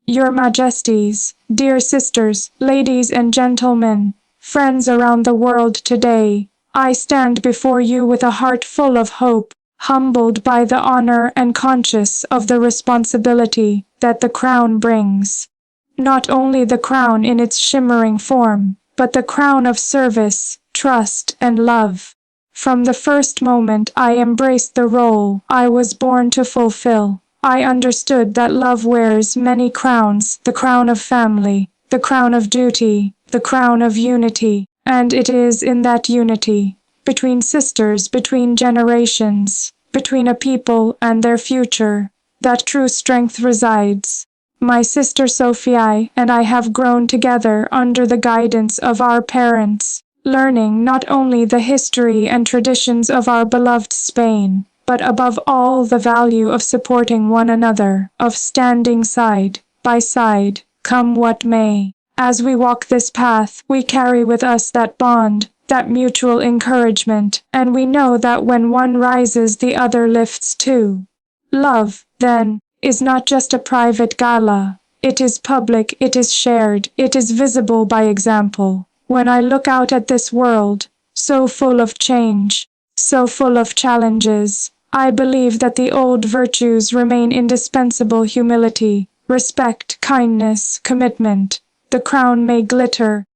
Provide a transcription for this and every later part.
Your Majesties, dear sisters, ladies and gentlemen, friends around the world today, I stand before you with a heart full of hope, humbled by the honor and conscious of the responsibility that the crown brings. Not only the crown in its shimmering form, but the crown of service, trust, and love. From the first moment I embraced the role I was born to fulfill, I understood that love wears many crowns, the crown of family, the crown of duty, the crown of unity, and it is in that unity, between sisters, between generations, between a people and their future, that true strength resides. My sister Sofia and I have grown together under the guidance of our parents, learning not only the history and traditions of our beloved Spain, but above all the value of supporting one another, of standing side by side, come what may. As we walk this path, we carry with us that bond, that mutual encouragement, and we know that when one rises the other lifts too. Love, then, is not just a private gala. It is public, it is shared, it is visible by example. When I look out at this world, so full of change, so full of challenges, I believe that the old virtues remain indispensable: humility, respect, kindness, commitment. The crown may glitter,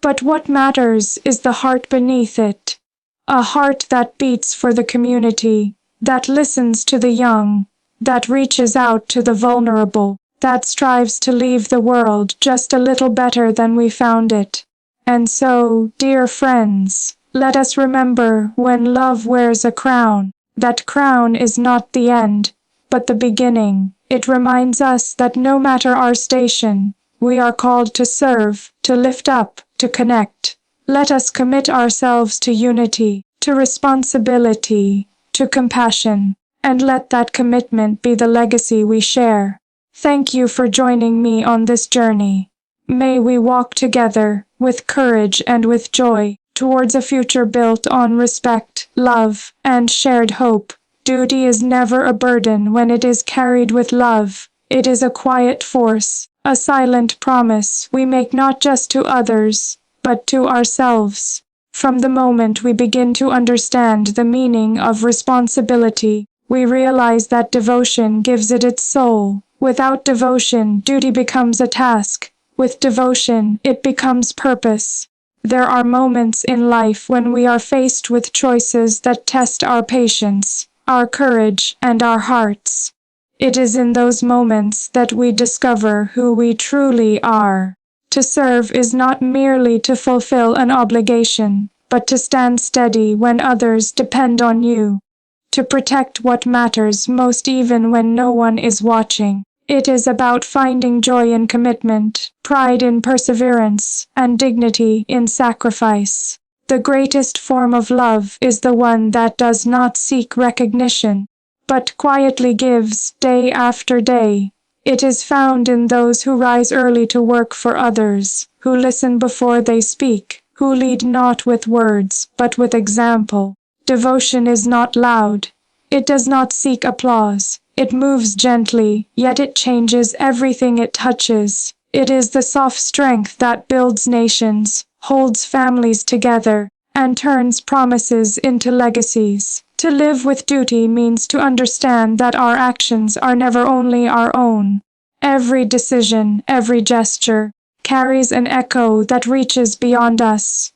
but what matters is the heart beneath it. A heart that beats for the community, that listens to the young, that reaches out to the vulnerable, that strives to leave the world just a little better than we found it. And so, dear friends, let us remember, when love wears a crown, that crown is not the end, but the beginning. It reminds us that no matter our station, we are called to serve, to lift up, to connect. Let us commit ourselves to unity, to responsibility, to compassion, and let that commitment be the legacy we share. Thank you for joining me on this journey. May we walk together, with courage and with joy, towards a future built on respect, love, and shared hope. Duty is never a burden when it is carried with love. It is a quiet force, a silent promise we make not just to others, but to ourselves. From the moment we begin to understand the meaning of responsibility, we realize that devotion gives it its soul. Without devotion, duty becomes a task. With devotion, it becomes purpose. There are moments in life when we are faced with choices that test our patience, our courage, and our hearts. It is in those moments that we discover who we truly are. To serve is not merely to fulfill an obligation, but to stand steady when others depend on you. To protect what matters most even when no one is watching. It is about finding joy in commitment, pride in perseverance, and dignity in sacrifice. The greatest form of love is the one that does not seek recognition, but quietly gives day after day. It is found in those who rise early to work for others, who listen before they speak, who lead not with words, but with example. Devotion is not loud. It does not seek applause. It moves gently, yet it changes everything it touches. It is the soft strength that builds nations, holds families together, and turns promises into legacies. To live with duty means to understand that our actions are never only our own. Every decision, every gesture, carries an echo that reaches beyond us.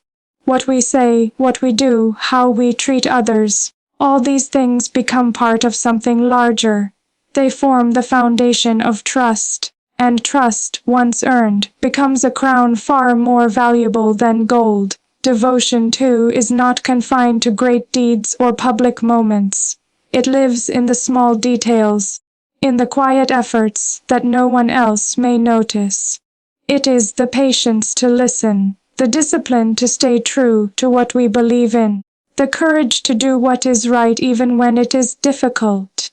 What we say, what we do, how we treat others, all these things become part of something larger. They form the foundation of trust, and trust, once earned, becomes a crown far more valuable than gold. Devotion, too, is not confined to great deeds or public moments. It lives in the small details, in the quiet efforts that no one else may notice. It is the patience to listen, the discipline to stay true to what we believe in, the courage to do what is right even when it is difficult.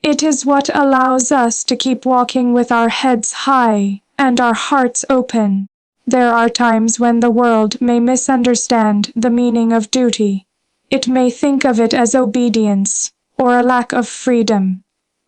It is what allows us to keep walking with our heads high and our hearts open. There are times when the world may misunderstand the meaning of duty. It may think of it as obedience or a lack of freedom.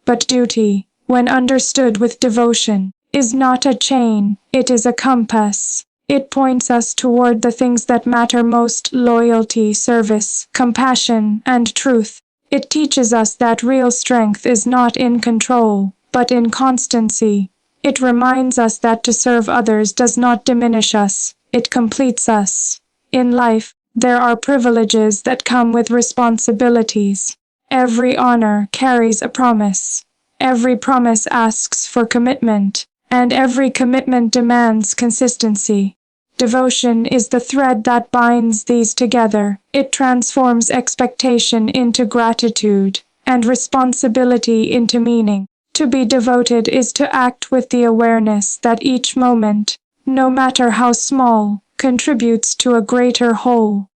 But duty, when understood with devotion, is not a chain, it is a compass. It points us toward the things that matter most: loyalty, service, compassion, and truth. It teaches us that real strength is not in control, but in constancy. It reminds us that to serve others does not diminish us, it completes us. In life, there are privileges that come with responsibilities. Every honor carries a promise. Every promise asks for commitment, and every commitment demands consistency. Devotion is the thread that binds these together. It transforms expectation into gratitude, and responsibility into meaning. To be devoted is to act with the awareness that each moment, no matter how small, contributes to a greater whole.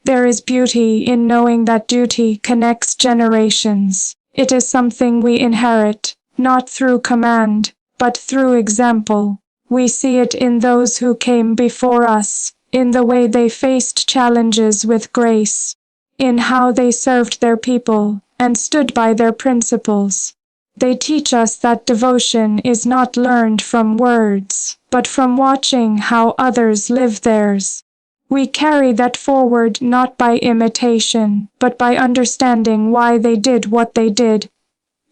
There is beauty in knowing that duty connects generations. It is something we inherit, not through command, but through example. We see it in those who came before us, in the way they faced challenges with grace, in how they served their people and stood by their principles. They teach us that devotion is not learned from words, but from watching how others live theirs. We carry that forward not by imitation, but by understanding why they did what they did.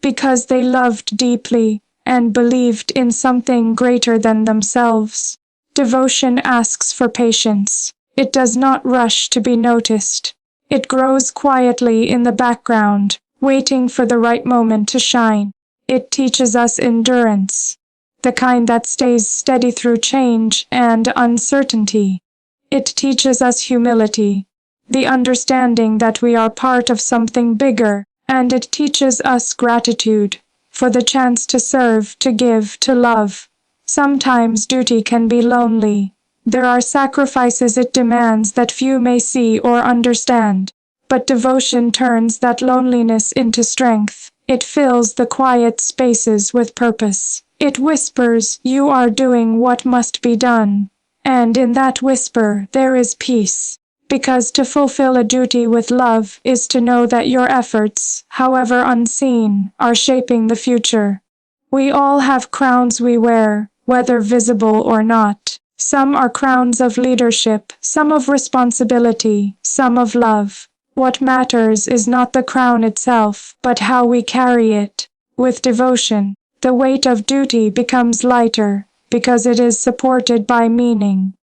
Because they loved deeply and believed in something greater than themselves. Devotion asks for patience. It does not rush to be noticed. It grows quietly in the background, waiting for the right moment to shine. It teaches us endurance, the kind that stays steady through change and uncertainty. It teaches us humility, the understanding that we are part of something bigger, and it teaches us gratitude for the chance to serve, to give, to love. Sometimes duty can be lonely. There are sacrifices it demands that few may see or understand. But devotion turns that loneliness into strength. It fills the quiet spaces with purpose. It whispers, "You are doing what must be done." And in that whisper there is peace. Because to fulfill a duty with love is to know that your efforts, however unseen, are shaping the future. We all have crowns we wear, whether visible or not. Some are crowns of leadership, some of responsibility, some of love. What matters is not the crown itself, but how we carry it. With devotion, the weight of duty becomes lighter, because it is supported by meaning.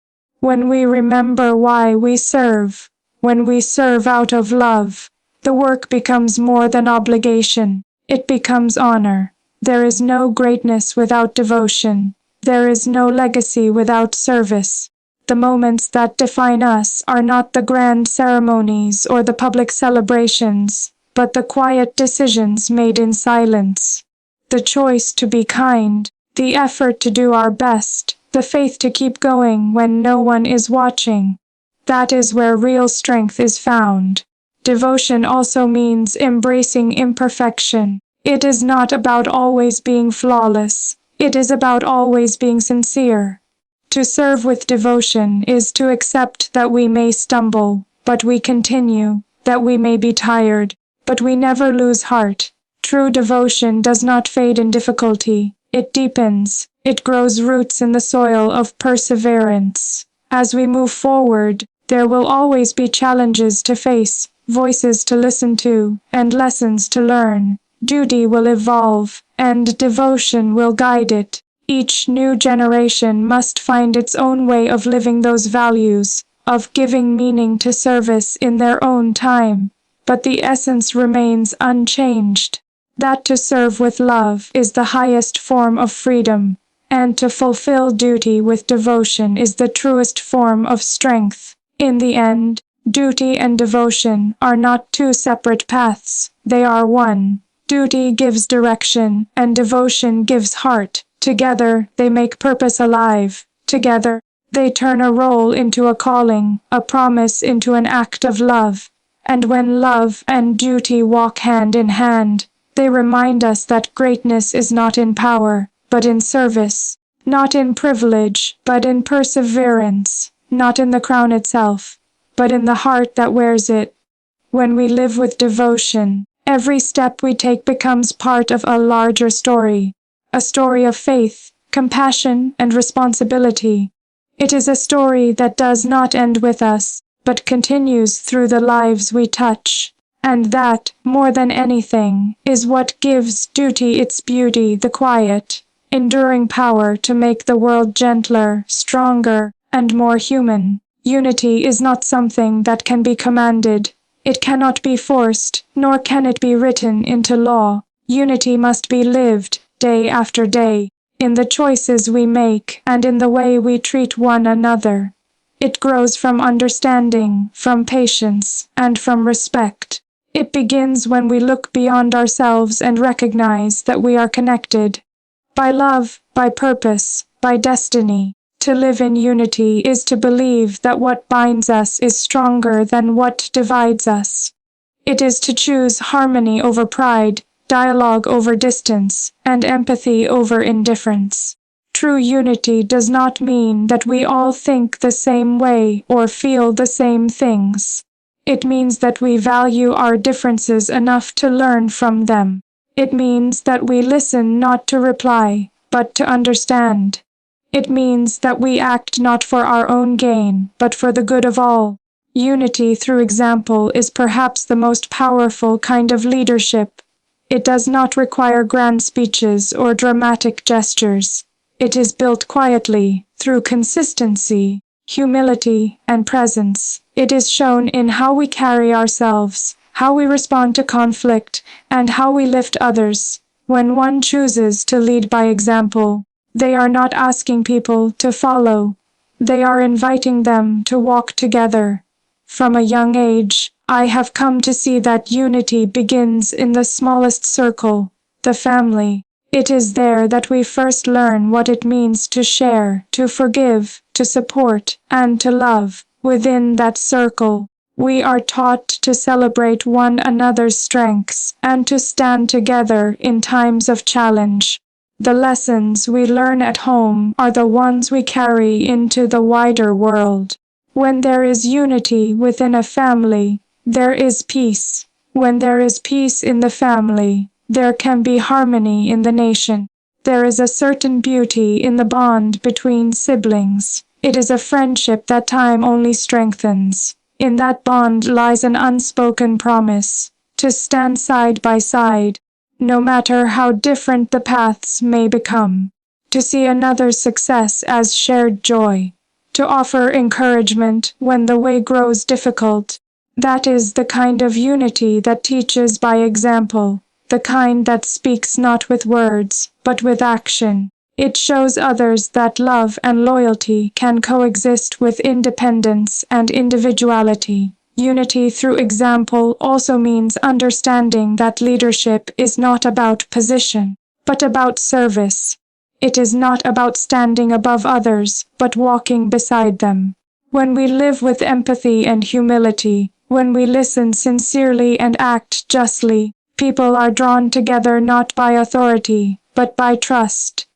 When we remember why we serve, when we serve out of love, the work becomes more than obligation. It becomes honor. There is no greatness without devotion. There is no legacy without service. The moments that define us are not the grand ceremonies or the public celebrations, but the quiet decisions made in silence. The choice to be kind, the effort to do our best, the faith to keep going when no one is watching. That is where real strength is found. Devotion also means embracing imperfection. It is not about always being flawless. It is about always being sincere. To serve with devotion is to accept that we may stumble, but we continue, that we may be tired, but we never lose heart. True devotion does not fade in difficulty. It deepens. It grows roots in the soil of perseverance. As we move forward, there will always be challenges to face, voices to listen to, and lessons to learn. Duty will evolve, and devotion will guide it. Each new generation must find its own way of living those values, of giving meaning to service in their own time. But the essence remains unchanged. That to serve with love is the highest form of freedom, and to fulfill duty with devotion is the truest form of strength. In the end, duty and devotion are not two separate paths, they are one. Duty gives direction, and devotion gives heart. Together, they make purpose alive. Together, they turn a role into a calling, a promise into an act of love. And when love and duty walk hand in hand, they remind us that greatness is not in power, but in service, not in privilege, but in perseverance, not in the crown itself, but in the heart that wears it. When we live with devotion, every step we take becomes part of a larger story, a story of faith, compassion, and responsibility. It is a story that does not end with us, but continues through the lives we touch. And that, more than anything, is what gives duty its beauty, the quiet, enduring power to make the world gentler, stronger, and more human. Unity is not something that can be commanded. It cannot be forced, nor can it be written into law. Unity must be lived, day after day, in the choices we make and in the way we treat one another. It grows from understanding, from patience, and from respect. It begins when we look beyond ourselves and recognize that we are connected by love, by purpose, by destiny. To live in unity is to believe that what binds us is stronger than what divides us. It is to choose harmony over pride, dialogue over distance, and empathy over indifference. True unity does not mean that we all think the same way or feel the same things. It means that we value our differences enough to learn from them. It means that we listen not to reply, but to understand. It means that we act not for our own gain, but for the good of all. Unity through example is perhaps the most powerful kind of leadership. It does not require grand speeches or dramatic gestures. It is built quietly, through consistency, humility, and presence. It is shown in how we carry ourselves, how we respond to conflict, and how we lift others. When one chooses to lead by example, they are not asking people to follow. They are inviting them to walk together. From a young age, I have come to see that unity begins in the smallest circle, the family. It is there that we first learn what it means to share, to forgive, to support, and to love. Within that circle, we are taught to celebrate one another's strengths and to stand together in times of challenge. The lessons we learn at home are the ones we carry into the wider world. When there is unity within a family, there is peace. When there is peace in the family, there can be harmony in the nation. There is a certain beauty in the bond between siblings. It is a friendship that time only strengthens. In that bond lies an unspoken promise to stand side by side, no matter how different the paths may become, to see another's success as shared joy, to offer encouragement when the way grows difficult. That is the kind of unity that teaches by example, the kind that speaks not with words, but with action. It shows others that love and loyalty can coexist with independence and individuality. Unity through example also means understanding that leadership is not about position, but about service. It is not about standing above others, but walking beside them. When we live with empathy and humility, when we listen sincerely and act justly, people are drawn together not by authority, but by trust.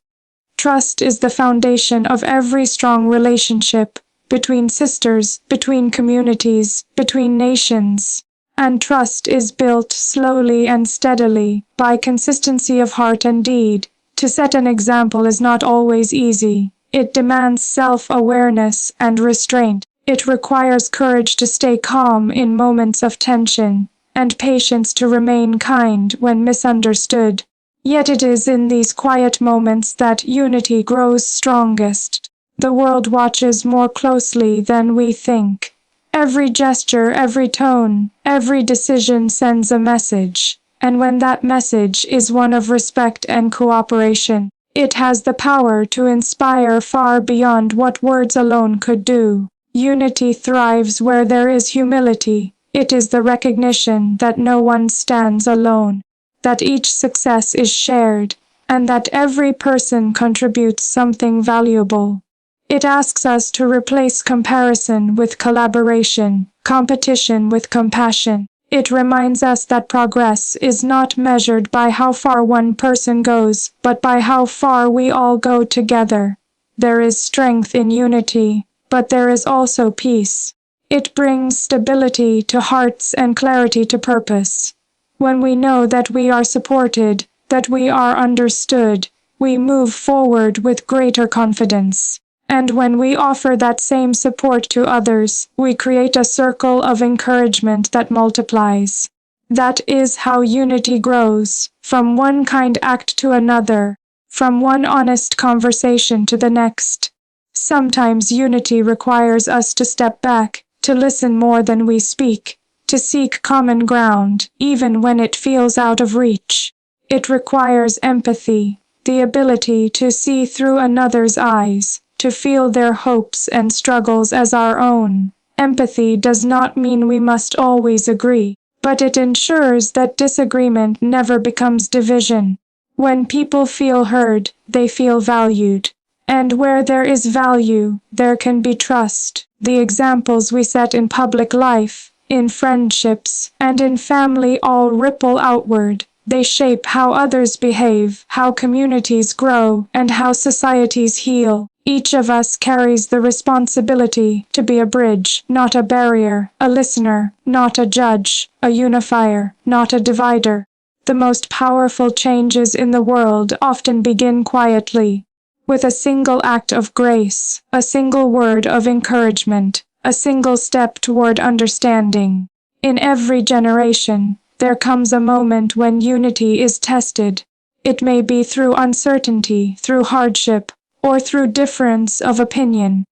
Trust is the foundation of every strong relationship, between sisters, between communities, between nations. And trust is built slowly and steadily, by consistency of heart and deed. To set an example is not always easy. It demands self-awareness and restraint. It requires courage to stay calm in moments of tension, and patience to remain kind when misunderstood. Yet it is in these quiet moments that unity grows strongest. The world watches more closely than we think. Every gesture, every tone, every decision sends a message. And when that message is one of respect and cooperation, it has the power to inspire far beyond what words alone could do. Unity thrives where there is humility. It is the recognition that no one stands alone, that each success is shared, and that every person contributes something valuable. It asks us to replace comparison with collaboration, competition with compassion. It reminds us that progress is not measured by how far one person goes, but by how far we all go together. There is strength in unity, but there is also peace. It brings stability to hearts and clarity to purpose. When we know that we are supported, that we are understood, we move forward with greater confidence. And when we offer that same support to others, we create a circle of encouragement that multiplies. That is how unity grows, from one kind act to another, from one honest conversation to the next. Sometimes unity requires us to step back, to listen more than we speak, to seek common ground, even when it feels out of reach. It requires empathy, the ability to see through another's eyes, to feel their hopes and struggles as our own. Empathy does not mean we must always agree, but it ensures that disagreement never becomes division. When people feel heard, they feel valued. And where there is value, there can be trust. The examples we set in public life, in friendships, and in family all ripple outward. They shape how others behave, how communities grow, and how societies heal. Each of us carries the responsibility to be a bridge, not a barrier, a listener, not a judge, a unifier, not a divider. The most powerful changes in the world often begin quietly, with a single act of grace, a single word of encouragement, a single step toward understanding. In every generation, there comes a moment when unity is tested. It may be through uncertainty, through hardship, or through difference of opinion.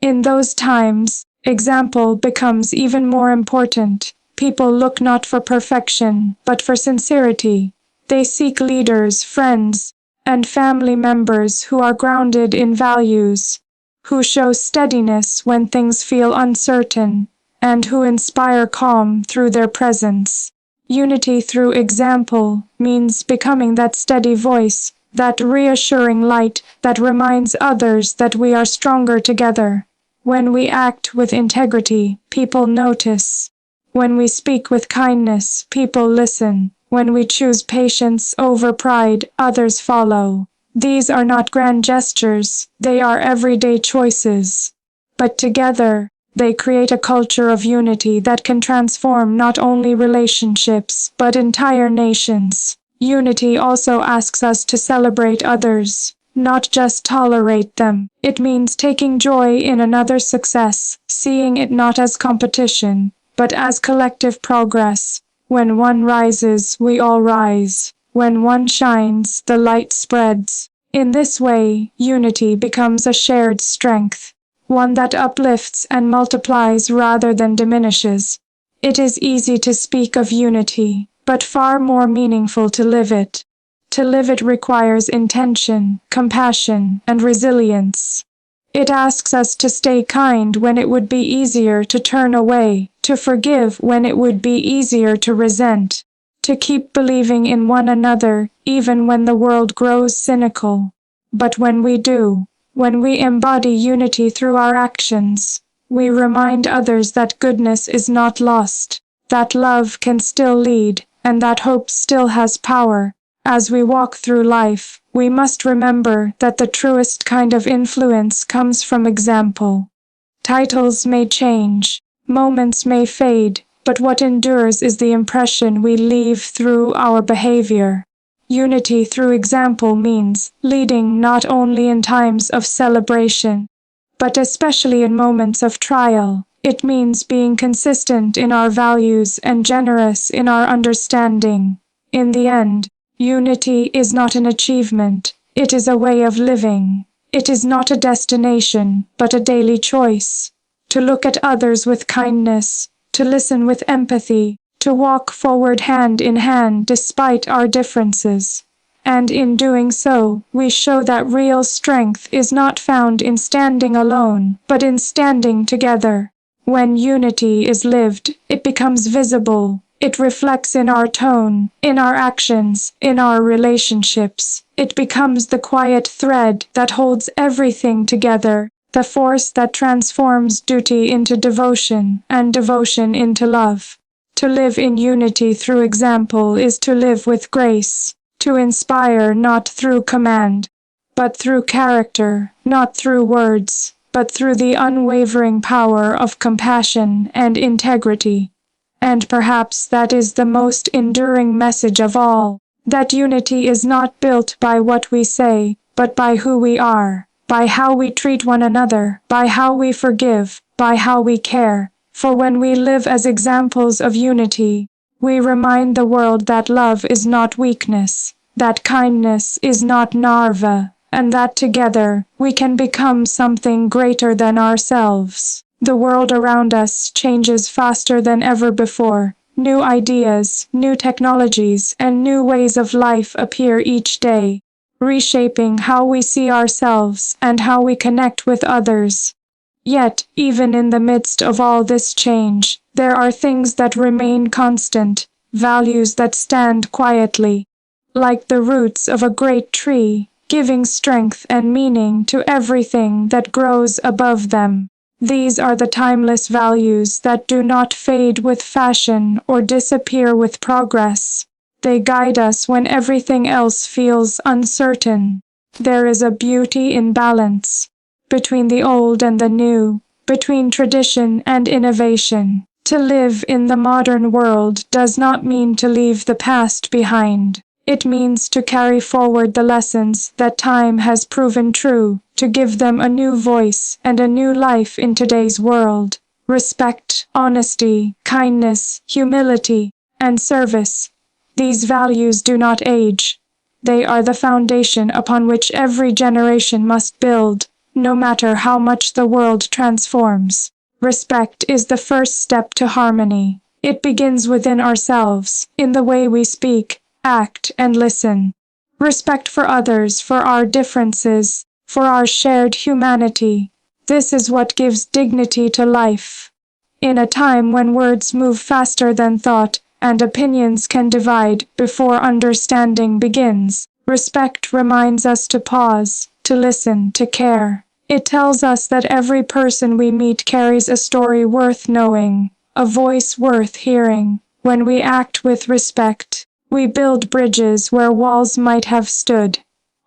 In those times, example becomes even more important. People look not for perfection, but for sincerity. They seek leaders, friends, and family members who are grounded in values, who show steadiness when things feel uncertain, and who inspire calm through their presence. Unity through example means becoming that steady voice, that reassuring light that reminds others that we are stronger together. When we act with integrity, people notice. When we speak with kindness, people listen. When we choose patience over pride, others follow. These are not grand gestures, they are everyday choices. But together, they create a culture of unity that can transform not only relationships, but entire nations. Unity also asks us to celebrate others, not just tolerate them. It means taking joy in another's success, seeing it not as competition, but as collective progress. When one rises, we all rise. When one shines, the light spreads. In this way, unity becomes a shared strength, one that uplifts and multiplies rather than diminishes. It is easy to speak of unity, but far more meaningful to live it. To live it requires intention, compassion, and resilience. It asks us to stay kind when it would be easier to turn away, to forgive when it would be easier to resent, to keep believing in one another even when the world grows cynical. But when we do, when we embody unity through our actions, we remind others that goodness is not lost, that love can still lead, and that hope still has power. As we walk through life, we must remember that the truest kind of influence comes from example. Titles may change, moments may fade, but what endures is the impression we leave through our behavior. Unity through example means leading not only in times of celebration, but especially in moments of trial. It means being consistent in our values and generous in our understanding. In the end, unity is not an achievement, it is a way of living. It is not a destination, but a daily choice. To look at others with kindness, to listen with empathy, to walk forward hand in hand despite our differences. And in doing so, we show that real strength is not found in standing alone, but in standing together. When unity is lived, it becomes visible. It reflects in our tone, in our actions, in our relationships. It becomes the quiet thread that holds everything together, the force that transforms duty into devotion, and devotion into love. To live in unity through example is to live with grace, to inspire not through command, but through character, not through words, but through the unwavering power of compassion and integrity. And perhaps that is the most enduring message of all. That unity is not built by what we say, but by who we are, by how we treat one another, by how we forgive, by how we care. For when we live as examples of unity, we remind the world that love is not weakness, that kindness is not Narva, and that together we can become something greater than ourselves. The world around us changes faster than ever before. New ideas, new technologies, and new ways of life appear each day, reshaping how we see ourselves and how we connect with others. Yet, even in the midst of all this change, there are things that remain constant, values that stand quietly, like the roots of a great tree, giving strength and meaning to everything that grows above them. These are the timeless values that do not fade with fashion or disappear with progress. They guide us when everything else feels uncertain. There is a beauty in balance, between the old and the new, between tradition and innovation. To live in the modern world does not mean to leave the past behind. It means to carry forward the lessons that time has proven true, to give them a new voice and a new life in today's world. Respect, honesty, kindness, humility, and service. These values do not age. They are the foundation upon which every generation must build, no matter how much the world transforms. Respect is the first step to harmony. It begins within ourselves, in the way we speak, act, and listen. Respect for others, for our differences, for our shared humanity. This is what gives dignity to life. In a time when words move faster than thought, and opinions can divide before understanding begins, respect reminds us to pause, to listen, to care. It tells us that every person we meet carries a story worth knowing, a voice worth hearing. When we act with respect, we build bridges where walls might have stood.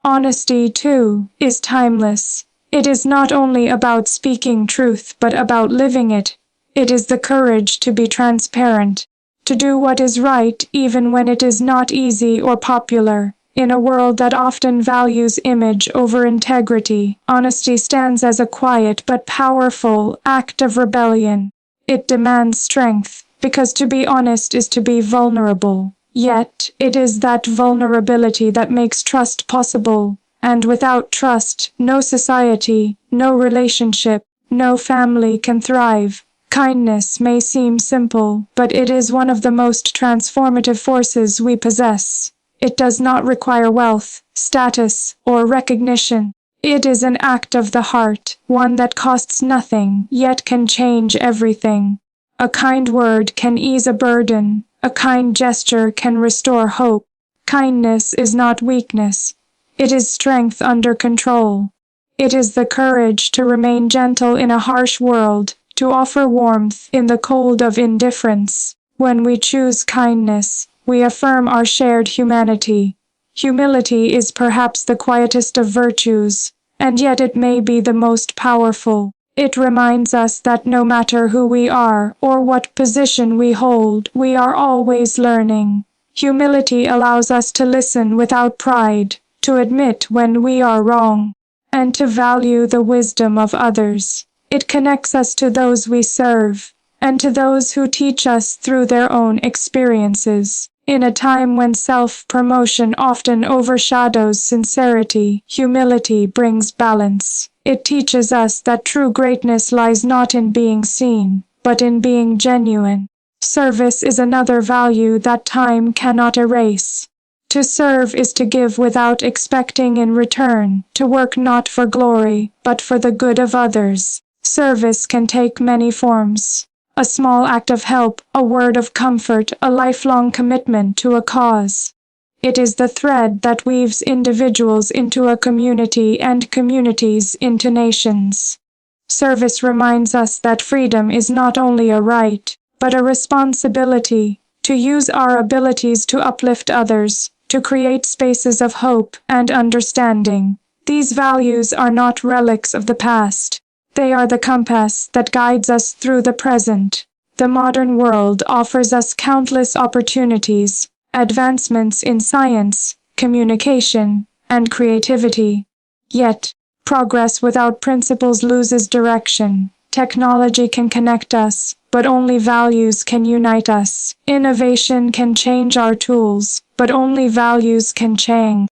Honesty, too, is timeless. It is not only about speaking truth but about living it. It is the courage to be transparent, to do what is right even when it is not easy or popular. In a world that often values image over integrity, honesty stands as a quiet but powerful act of rebellion. It demands strength, because to be honest is to be vulnerable. Yet, it is that vulnerability that makes trust possible, and without trust, no society, no relationship, no family can thrive. Kindness may seem simple, but it is one of the most transformative forces we possess. It does not require wealth, status, or recognition. It is an act of the heart, one that costs nothing, yet can change everything. A kind word can ease a burden. A kind gesture can restore hope. Kindness is not weakness. It is strength under control. It is the courage to remain gentle in a harsh world, to offer warmth in the cold of indifference. When we choose kindness, we affirm our shared humanity. Humility is perhaps the quietest of virtues, and yet it may be the most powerful. It reminds us that no matter who we are or what position we hold, we are always learning. Humility allows us to listen without pride, to admit when we are wrong, and to value the wisdom of others. It connects us to those we serve, and to those who teach us through their own experiences. In a time when self-promotion often overshadows sincerity, humility brings balance. It teaches us that true greatness lies not in being seen, but in being genuine. Service is another value that time cannot erase. To serve is to give without expecting in return, to work not for glory, but for the good of others. Service can take many forms. A small act of help, a word of comfort, a lifelong commitment to a cause. It is the thread that weaves individuals into a community and communities into nations. Service reminds us that freedom is not only a right, but a responsibility, to use our abilities to uplift others, to create spaces of hope and understanding. These values are not relics of the past. They are the compass that guides us through the present. The modern world offers us countless opportunities, advancements in science, communication, and creativity. Yet, progress without principles loses direction. Technology can connect us, but only values can unite us. Innovation can change our tools, but only values can change